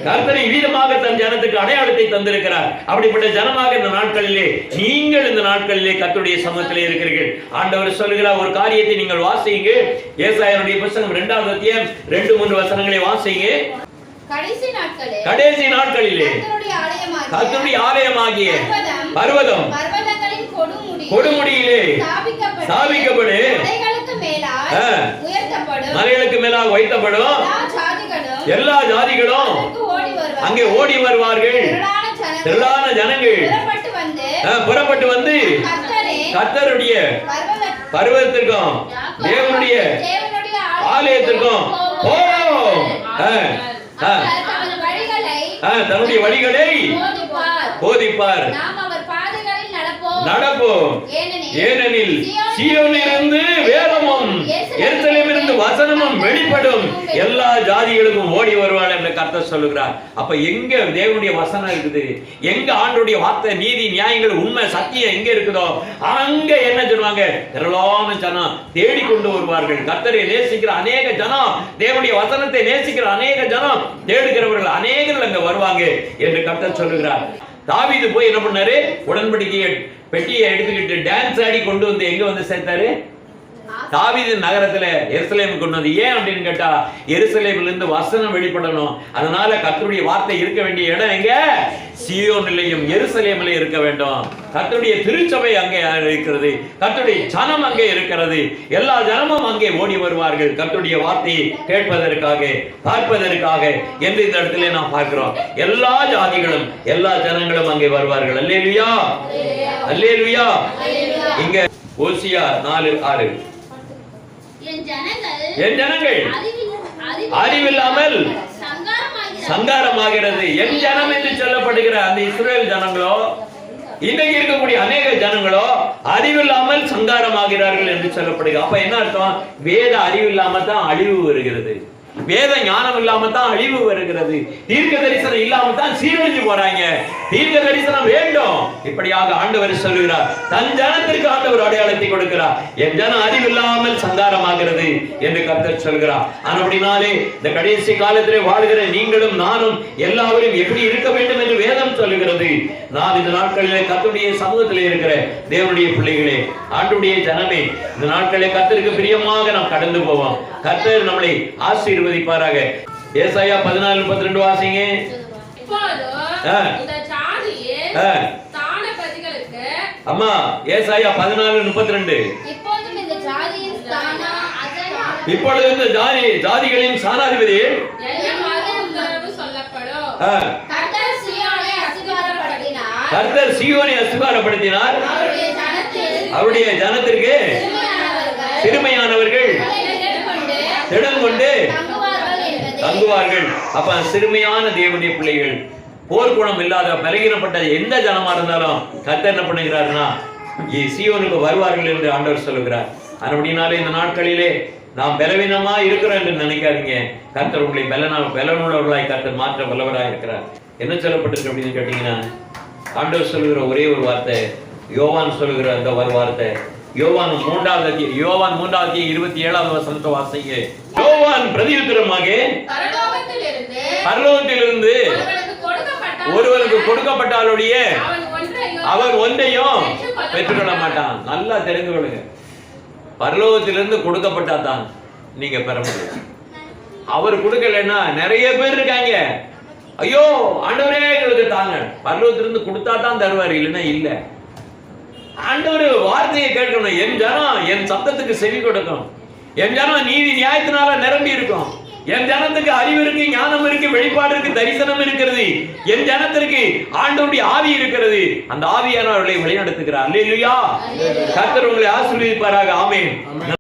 S1: கர்த்தர் விதமாக தன் ஜனத்துக்கு அடையாளத்தை தந்திருக்கிறார். அப்படிப்பட்ட ஜனமாக இந்த நாட்களிலே நீங்கள் இந்த நாட்களிலே கர்த்தருடைய சமூகத்திலே இருக்கிறீர்கள். ஆண்டவர் சொல்லுகிறார், ஒரு காரியத்தை நீங்கள் வாசிங்க. ஏசாயாவுடைய புத்தகம் 2ஆம் அத்தியாயம் 2-3 வசனங்களை வாசிங்க. கடைசி நாட்களிலே கர்த்தருடைய ஆலயமாகிய பர்வதம் கொடுமுடியிலே ஸ்தாபிக்கப்படு, மலைகளுக்கு மேலாக வைத்தப்படும், எல்லா ஜாதிகளும் அங்கே ஓடி வருவார்கள். திரளான ஜனங்கள் புறப்பட்டு வந்து கர்த்தருடைய பர்வதத்திற்கும் தேவனுடைய ஆலயத்திற்கும் தன்னுடைய வழிகளை போதிப்பார். நடப்போம், ஏனெனில் சீயோனிலிருந்து வேதமும் எருசலேமிலிருந்து வசனமும் வெளிப்படும், எல்லா ஜாதிகளுக்கும் ஓடி வருவாள் என்று கர்த்தர் சொல்லுகிறார். அப்ப எங்க தேவனுடைய வசனம் இருக்குது, எங்க ஆண்டவருடைய வார்த்தை, நீதி நியாயங்கள், உண்மை சத்தியம் எங்க இருக்குதோ அங்க என்ன சொல்லுவாங்க, திரளான ஜனம் தேடிக்கொண்டு வருவார்கள். கர்த்தரை நேசிக்கிற அநேக ஜனம், தேவனுடைய வசனத்தை நேசிக்கிற அநேக ஜனம், தேடுகிறவர்கள் அநேகர்கள் அங்க வருவாங்க என்று கர்த்தர் சொல்லுகிறார். தாவீது போய் என்ன பண்ணாரு, உடன்படிக்கையை பெட்டியை எடுத்துக்கிட்டு டான்ஸ் ஆடி கொண்டு வந்து எங்க வந்து சேர்த்தாரு, தாவீது நகரத்துல எருசலேமுக்கு கொண்டு வந்து. ஏன் அப்படின்னு கேட்டா, எருசலேமிலிருந்து இருந்து வசனம் வெளிப்படணும். அதனால கர்த்தருடைய வார்த்தை இருக்க வேண்டிய இடம் எங்க, சீயோனிலேயும் எருசலேமிலே இருக்க வேண்டும். கர்த்தருடைய திருச்சபை அங்கே இருக்கிறது, கர்த்தருடைய ஜனம் அங்கே இருக்கிறது, எல்லா ஜனமும் அங்கே ஓடி வருவார்கள் கர்த்தருடைய வார்த்தையை கேட்பதற்காக, பார்ப்பதற்காக என்று இந்த இடத்துல நாம் பார்க்கிறோம். எல்லா ஜாதிகளும் எல்லா ஜனங்களும் அங்கே வருவார்கள். அல்லேலூயா, அல்லேலூயா. இங்க ஓசியா 4:6, என் ஜனங்கள் அறிவில்லாமல் சங்காரமாகிறது. என் ஜனம் என்று சொல்லப்படுகிற அந்த இஸ்ரவேல் ஜனங்களோ, இன்னைக்கு இருக்கக்கூடிய அநேக ஜனங்களோ அறிவில்லாமல் சங்காரமாகிறார்கள் என்று சொல்லப்படுகிறது. அப்ப என்ன அர்த்தம், வேத அறிவில்லாம தான் அழிவு வருகிறது. வேத ஞானம் இல்லாம தான் அழிவு வருகிறது. தீர்க்க தரிசனம் இல்லாம தான் சீரழிஞ்சு போறாங்க. தீர்க்க தரிசனம் வேண்டும். இப்படியாக ஆண்டவர் சொல்லுகிறார். தன் ஜனத்திற்கு ஆண்டவர் அடையாளத்தை கொடுக்கிறார். என் ஜனம் அறிவில்லாமல் சங்காரமாகிறது என்று கர்த்தர் சொல்கிறார். அப்படினாலே இந்த கடைசி காலத்திலே வாழ்கிற நீங்களும் நானும் எல்லாவரும் எப்படி இருக்க வேண்டும் என்று வேதம் சொல்லுகிறது. நான் இந்த நாட்களிலே கர்த்தருடைய சமூகத்திலே இருக்கிற தேவனுடைய பிள்ளைகளே, ஆண்டவருடைய ஜனமே, இந்த நாட்களிலே கர்த்தருக்கு பிரியமாக நாம் கடந்து போவோம். கர்த்தர் நம்மளை ஆசீர்வதிப்பாராக. ஏசாயா 14:32 வாசிங்க. அம்மா, ஏசாயா 14:32. இப்பொழுது இந்த ஜாதிகளின் ஸ்தானாதிபதி கர்த்தர் சீயோனை அஸ்திபாரப்படுத்தினார். அவருடைய ஜனத்திற்கு சிறுமையானவர்கள் திடன் கொண்டு தங்குவார்கள். அப்ப சிறுமையான தேவனுடைய பிள்ளைகள், போர்க்குணம் இல்லாத பலகீனப்பட்ட எந்த ஜனமா இருந்தாலும் கர்த்தர் என்ன பண்ணுகிறாருன்னா சீயோனுக்கு வருவார்கள் என்று ஆண்டவர் சொல்லுகிறார். அப்படினாலே இந்த நாட்களிலே நாம் பலவீனமா இருக்கிறோம் என்று நினைக்காதீங்க. கர்த்தர் உங்களை பலனுள்ளவர்களாய் கர்த்தர் மாற்ற வல்லவராய் இருக்கிறார். என்ன சொல்லப்பட்டிருக்கு அப்படின்னு கேட்டீங்கன்னா, ஆண்டவர் சொல்லுகிற ஒரே ஒரு வார்த்தை, யோவான் சொல்லுகிற அந்த ஒரு வார்த்தை, யோவான் 3:27 வசனத்தை வாசிங்க. யோவான் பிரதியுத்தரமாக பரலோகத்திலிருந்து ஒருவருக்கு கொடுக்கப்பட்டாலுடைய அவன் ஒன்றையும் பெற்றுக்கொள்ள மாட்டான். நல்லா தெரிந்து கொள்ளுங்க. பரலோகத்திலிருந்து கொடுக்கப்பட்டா தான் நீங்க பெற முடியும். அவர் கொடுக்கலன்னா நிறைய பேர் இருக்காங்க, ஐயோ ஆண்டவரே எங்களுக்கு தாங்க. பரலோகத்திலிருந்து கொடுத்தா தான் தருவார், இல்லைன்னா இல்ல. ஆண்டவர் வார்த்தையை கேட்கணும். என் ஜனம் என் சத்தத்துக்கு செவி கொடுக்கும். என் ஜனம் நீதி நியாயத்தினால நிரம்பி இருக்கும். என் ஜனத்துக்கு அறிவு இருக்கு, ஞானம் இருக்கு, வெளிப்பாடு இருக்கு, தரிசனம் இருக்கிறது. என் ஜனத்திற்கு ஆண்டவருடைய ஆவி இருக்கிறது. அந்த ஆவியானவர்களை வழிநடத்துகிறார். அல்லேலூயா. கர்த்தர் உங்களை ஆசீர்வதிப்பாராக. ஆமென்.